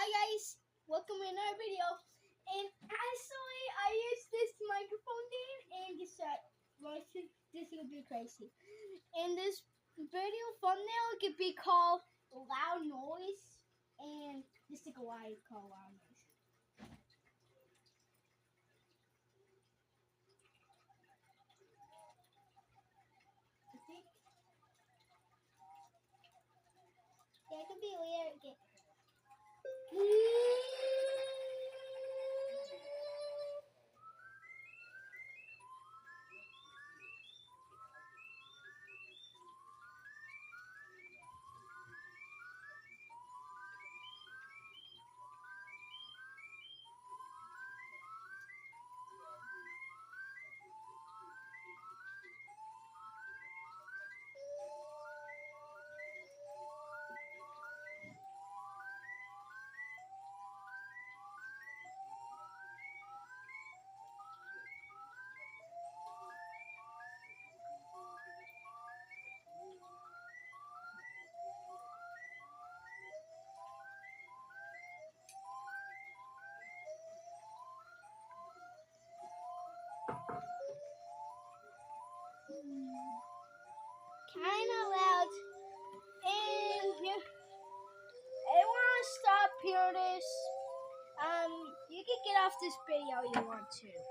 Hi guys, welcome to another video. And actually, I used this microphone thing and decided, well, this will be crazy. And this video thumbnail could be called Loud Noise, and this is why it's called Loud Noise. I think, yeah, it could be weird. Okay. Kind of loud, and I want to stop here. You can get off this video you want to.